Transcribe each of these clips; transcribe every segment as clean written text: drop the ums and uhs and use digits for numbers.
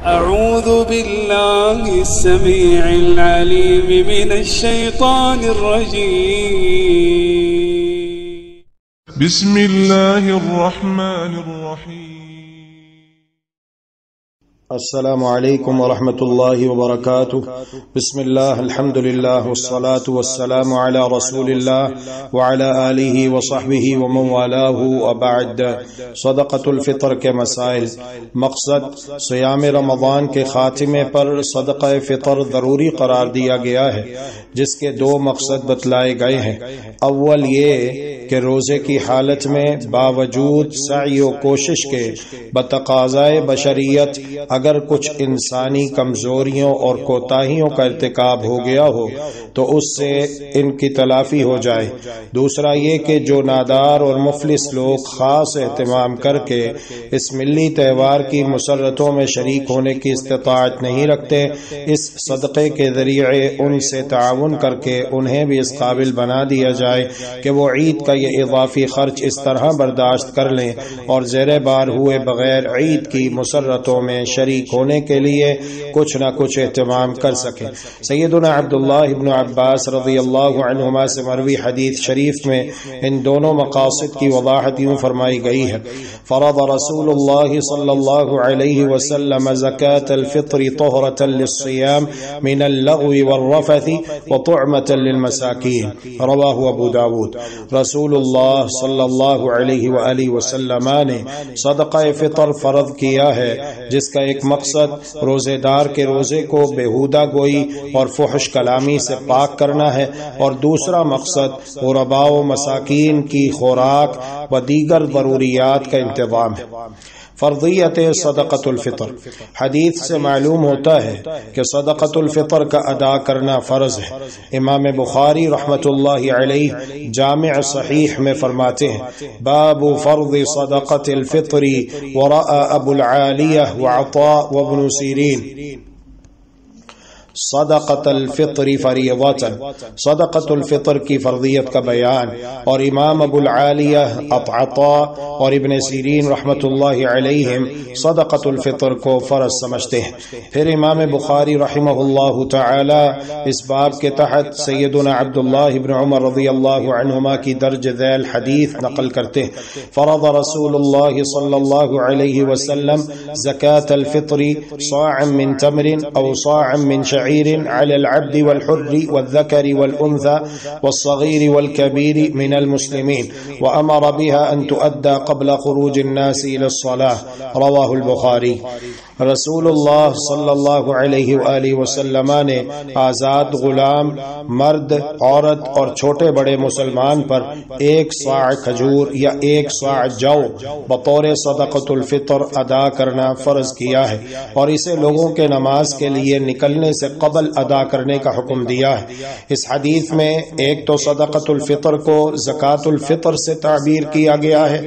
أعوذ بالله السميع العليم من الشيطان الرجيم. بسم الله الرحمن الرحيم. السلام علیکم ورحمۃ اللہ وبرکاتہ. بسم اللہ الحمد للہ والصلاة والسلام علی رسول اللہ وعلی آلہ وصحبہ ومن والاه وبعد. صدقۃ الفطر کے مسائل. مقصد صیام رمضان کے خاتمے پر صدقہ فطر ضروری قرار دیا گیا ہے، جس کے دو مقصد بتلائے گئے ہیں. اول یہ کہ روزے کی حالت میں باوجود سعی و کوشش کے بتقاضائے بشریت اگر کچھ انسانی کمزوریوں اور کوتاہیوں کا ارتکاب ہو گیا ہو تو اس سے ان کی تلافی ہو جائے. دوسرا یہ کہ جو نادار اور مفلس لوگ خاص اہتمام کر کے اس ملی تہوار کی مسرتوں میں شریک ہونے کی استطاعت نہیں رکھتے، اس صدقے کے ذریعے ان سے تعاون کر کے انہیں بھی اس قابل بنا دیا جائے کہ وہ عید کا یہ اضافی خرچ اس طرح برداشت کر لیں اور زیر بار ہوئے بغیر عید کی مسرتوں میں شریک ہونے کے لیے کچھ نہ کچھ اہتمام کر سکیں. سیدنا عبداللہ ابن عباس رضی اللہ عنہما سے مروی حدیث شریف میں ان دونوں مقاصد کی وضاحت یوں فرمائی گئی ہے: فرض رسول اللہ صلی اللہ علیہ وسلم زکاة الفطر طہرة للصیام من اللغو والرفث وطعمة للمساکین. رواہ ابو داود. رسول اللہ صلی اللہ علیہ وآلہ وسلم نے صدقہ فطر فرض کیا ہے، جس کا ایک مقصد روزے دار کے روزے کو بےہودہ گوئی اور فحش کلامی سے پاک کرنا ہے، اور دوسرا مقصد غرباء و مساکین کی خوراک و دیگر ضروریات کا انتظام ہے. فرضیت صدقۃ الفطر. حدیث سے معلوم ہوتا ہے کہ صدقۃ الفطر کا ادا کرنا فرض ہے. امام بخاری رحمۃ اللہ علیہ جامع صحیح میں فرماتے ہیں: باب فرض صدقۃ الفطر ورأى ابو العالیہ وعطاء وابن سیرین. صدقۃ الفطر فریضۃ. صدقۃ الفطر کی فرضیت کا بیان، اور امام ابو العالیہ، عطاء اور ابن سیرین رحمۃ اللہ علیہم صدقۃ الفطر کو فرض سمجھتے ہیں. پھر امام بخاری رحمہ اللہ تعالی اس باب کے تحت سیدنا عبداللہ ابن عمر رضی اللہ عنہما کی درج ذیل حدیث نقل کرتے ہیں: فرض رسول اللہ صلی اللہ علیہ وسلم زکاة الفطر صاعا من تمر او صاعا من شعير على العبد والحر والذكر والأنثى والصغير والكبير من المسلمين وأمر بها أن تؤدى قبل خروج الناس إلى الصلاة. رواه البخاري. رسول اللہ صلی اللہ علیہ وآلہ وسلم نے آزاد غلام، مرد، عورت اور چھوٹے بڑے مسلمان پر 1 صاع کھجور یا 1 صاع جو بطور صدقۃ الفطر ادا کرنا فرض کیا ہے، اور اسے لوگوں کے نماز کے لیے نکلنے سے قبل ادا کرنے کا حکم دیا ہے. اس حدیث میں ایک تو صدقۃ الفطر کو زکوٰۃ الفطر سے تعبیر کیا گیا ہے،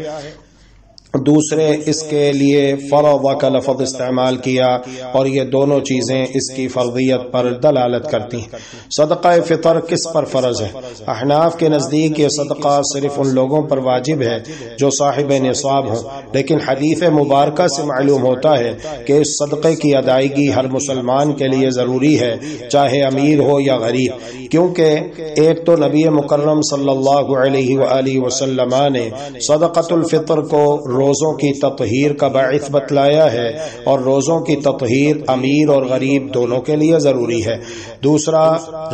دوسرے اس کے لیے فرض کا لفظ استعمال کیا، اور یہ دونوں چیزیں اس کی فرضیت پر دلالت کرتی ہیں. صدقہ فطر کس پر فرض ہے؟ احناف کے نزدیک یہ صدقہ صرف ان لوگوں پر واجب ہے جو صاحب نصاب ہوں، لیکن حدیث مبارکہ سے معلوم ہوتا ہے کہ اس صدقے کی ادائیگی ہر مسلمان کے لیے ضروری ہے، چاہے امیر ہو یا غریب، کیونکہ ایک تو نبی مکرم صلی اللہ علیہ وآلہ وسلم نے صدقۃ الفطر کو روزوں کی تطہیر کا باعث بتلایا ہے، اور روزوں کی تطہیر امیر اور غریب دونوں کے لیے ضروری ہے. دوسرا،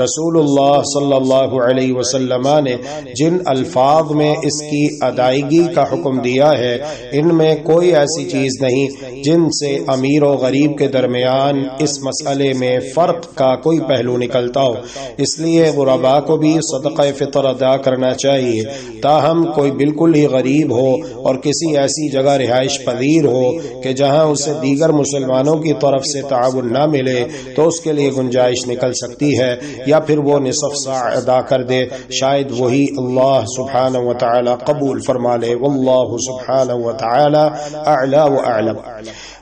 رسول اللہ صلی اللہ علیہ وسلم نے جن الفاظ میں اس کی ادائیگی کا حکم دیا ہے، ان میں کوئی ایسی چیز نہیں جن سے امیر و غریب کے درمیان اس مسئلے میں فرق کا کوئی پہلو نکلتا ہو. اس لیے غرباء کو بھی صدقہ فطر ادا کرنا چاہیے. تاہم کوئی بالکل ہی غریب ہو اور کسی ایسی جگہ رہائش پذیر ہو کہ جہاں اسے دیگر مسلمانوں کی طرف سے تعاون نہ ملے، تو اس کے لیے گنجائش نکل سکتی ہے، یا پھر وہ نصف صاع ادا کر دے، شاید وہی اللہ سبحانہ وتعالی قبول فرما لے. واللہ سبحانہ وتعالی اعلی و اعلم.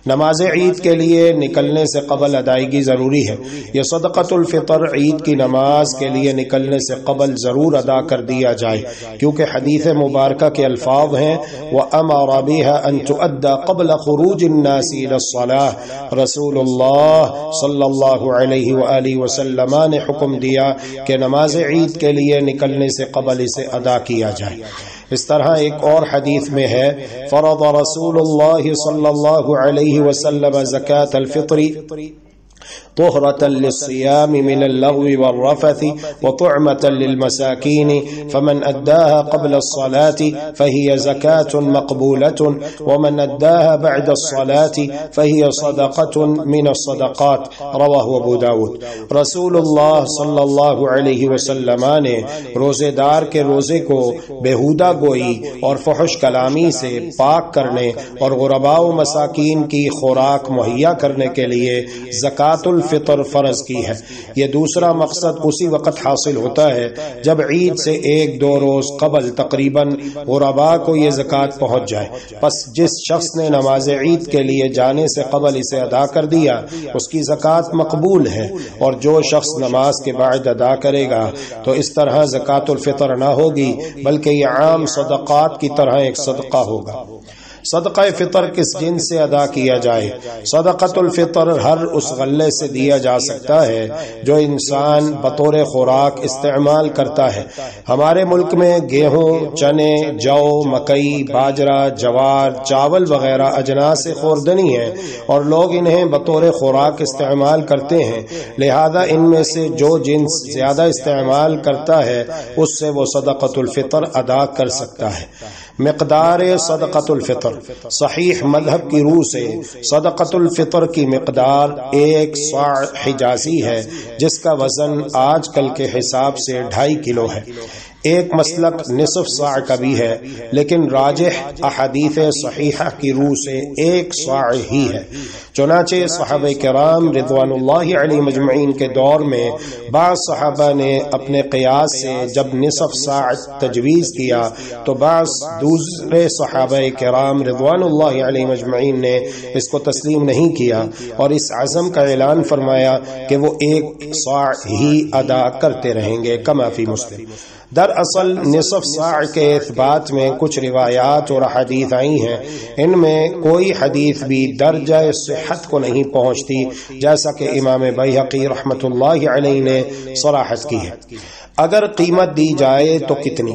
نماز عید کے لیے نکلنے سے قبل ادائیگی ضروری ہے. یہ صدقۃ الفطر عید کی نماز کے لیے نکلنے سے قبل ضرور ادا کر دیا جائے، کیونکہ حدیث مبارکہ کے الفاظ ہیں وَأَمَرَ بها أن تؤدى قبل خروج الناس إلى الصلاة۔ رسول اللہ صلی اللہ علیہ وآلہ وسلم نے حکم دیا کہ نماز عید کے لیے نکلنے سے قبل اسے ادا کیا جائے۔ اس طرح ایک اور حدیث میں ہے فرض رسول اللہ صلی اللہ علیہ وسلم زکاة الفطر طهرة للصيام من اللغو والرفث وطعمة للمساكين فمن أداها قبل الصلاة فهي زكاة مقبولة ومن أداها بعد الصلاة فهي صدقة من الصدقات۔ رواه ابو داود۔ رسول اللہ صلی اللہ علیہ وسلم نے روزے دار کے روزے کو بےہودہ گوئی اور فحش کلامی سے پاک کرنے اور غرباء و مساکین کی خوراک مہیا کرنے کے لیے زکوٰۃ الفطر فرض کی ہے۔ یہ دوسرا مقصد اسی وقت حاصل ہوتا ہے جب عید سے ایک دو روز قبل تقریباً غرباء کو یہ زکوٰۃ پہنچ جائے۔ پس جس شخص نے نماز عید کے لیے جانے سے قبل اسے ادا کر دیا اس کی زکوٰۃ مقبول ہے، اور جو شخص نماز کے بعد ادا کرے گا تو اس طرح زکوٰۃ الفطر نہ ہوگی بلکہ یہ عام صدقات کی طرح ایک صدقہ ہوگا۔ صدقہ فطر کس جنس سے ادا کیا جائے؟ صدقۃ الفطر ہر اس غلے سے دیا جا سکتا ہے جو انسان بطور خوراک استعمال کرتا ہے۔ ہمارے ملک میں گیہوں، چنے، جو، مکئی، باجرہ، جوار، چاول وغیرہ اجناس خوردنی ہیں اور لوگ انہیں بطور خوراک استعمال کرتے ہیں، لہذا ان میں سے جو جنس زیادہ استعمال کرتا ہے اس سے وہ صدقۃ الفطر ادا کر سکتا ہے۔ مقدار صدقۃ الفطر صحیح مذہب کی روح سے صدقۃ الفطر کی مقدار 1 صاع حجازی ہے، جس کا وزن آج کل کے حساب سے 2.5 کلو ہے۔ ایک مسلک نصف صاع کا بھی ہے، لیکن راجح احادیث صحیحہ کی روح سے 1 صاع ہی ہے۔ چنانچہ صحابہ کرام رضوان اللہ علیہ مجمعین کے دور میں بعض صحابہ نے اپنے قیاس سے جب نصف صاع تجویز کیا تو بعض دوسرے صحابہ کرام رضوان اللہ علیہ مجمعین نے اس کو تسلیم نہیں کیا اور اس عزم کا اعلان فرمایا کہ وہ 1 صاع ہی ادا کرتے رہیں گے، کما فی مسلم۔ دراصل نصف صاع کے اثبات میں کچھ روایات اور حدیث آئی ہیں، ان میں کوئی حدیث بھی درجہ صحت کو نہیں پہنچتی، جیسا کہ امام بیہقی رحمۃ اللہ علیہ نے صراحت کی ہے۔ اگر قیمت دی جائے تو کتنی؟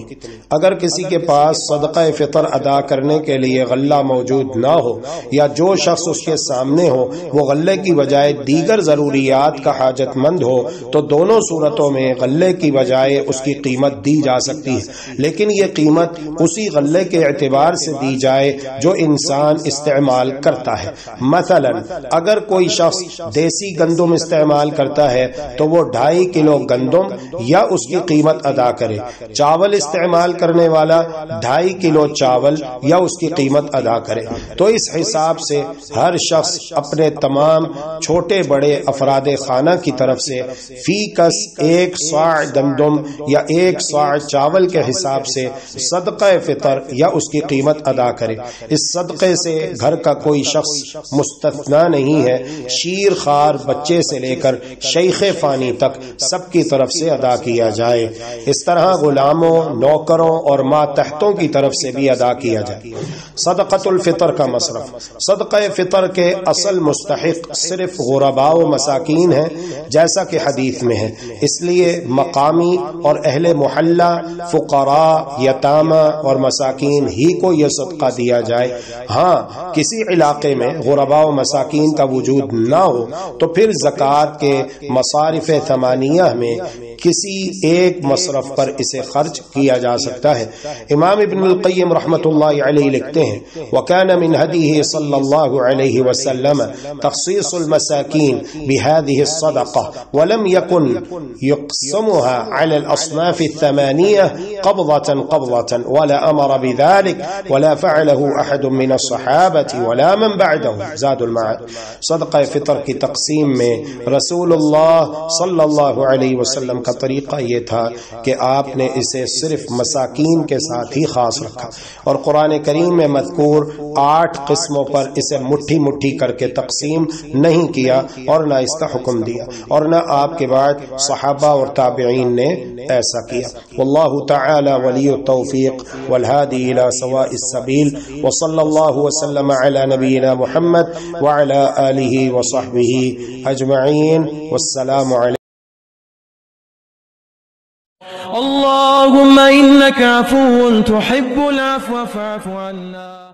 اگر کسی کے پاس صدقہ فطر ادا کرنے کے لیے غلہ موجود نہ ہو یا جو شخص اس کے سامنے ہو وہ غلے کی بجائے دیگر ضروریات کا حاجت مند ہو تو دونوں صورتوں میں غلے کی بجائے اس کی قیمت دی جا سکتی ہے، لیکن یہ قیمت اسی غلے کے اعتبار سے دی جائے جو انسان استعمال کرتا ہے۔ مثلا اگر کوئی شخص دیسی گندم استعمال کرتا ہے تو وہ 2.5 کلو گندم یا اس کی قیمت ادا کرے، چاول استعمال کرنے والا 2.5 کلو چاول یا اس کی قیمت ادا کرے۔ تو اس حساب سے ہر شخص اپنے تمام چھوٹے بڑے افراد خانہ کی طرف سے فی کس 1 صاع گندم یا 1 صاع چاول کے حساب سے صدقہ فطر یا اس کی قیمت ادا کرے۔ اس صدقے سے گھر کا کوئی شخص مستثنا نہیں ہے، شیر خوار بچے سے لے کر شیخ فانی تک سب کی طرف سے ادا کیا جائے۔ اس طرح غلاموں، نوکروں اور ماتحتوں کی طرف سے بھی ادا کیا جائے۔ صدقۃ الفطر کا مصرف۔ صدقہ فطر کے اصل مستحق صرف غرباء و مساکین ہیں، جیسا کہ حدیث میں ہے، اس لیے مقامی اور اہل محلہ، فقراء، یتامى اور مساکین ہی کو یہ صدقہ دیا جائے۔ ہاں کسی علاقے میں غرباء و مساکین کا وجود نہ ہو تو پھر زکوٰۃ کے مصارف ثمانیہ میں کسی ایک مصرف پر اسے خرچ کیا جا سکتا ہے۔ امام ابن القیم رحمۃ اللہ علیہ لکھتے ہیں وَكَانَ مِنْ هَدِيهِ صلی اللہ علیہ وسلم تخصیص المساکین بهذه الصدقة ولم يكن يقسمها على الأصناف الثمانية قبضة ولا أمر بذلك ولا فعله أحد من الصحابة ولا من بعده۔ زاد المعاد۔ صدقہ فطر کی تقسیم میں رسول اللہ صلی اللہ علیہ وسلم کا طریقہ یہ تھا کہ آپ نے اسے صرف مساکین کے ساتھ ہی خاص رکھا، اور قرآن کریم میں مذکور 8 قسموں پر اسے مٹھی مٹھی کر کے تقسیم نہیں کیا اور نہ اس کا حکم دیا، اور نہ آپ کے بعد صحابہ اور تابعین نے ایسا کیا. واللہ تعالی ولی التوفیق والہادی الی سواء السبیل. وصلی اللہ وسلم علی نبینا محمد وعلی آلہ وصحبہ اجمعین. والسلام علیکم. اللهم إنك عفو تحب العفو فاعف عنا.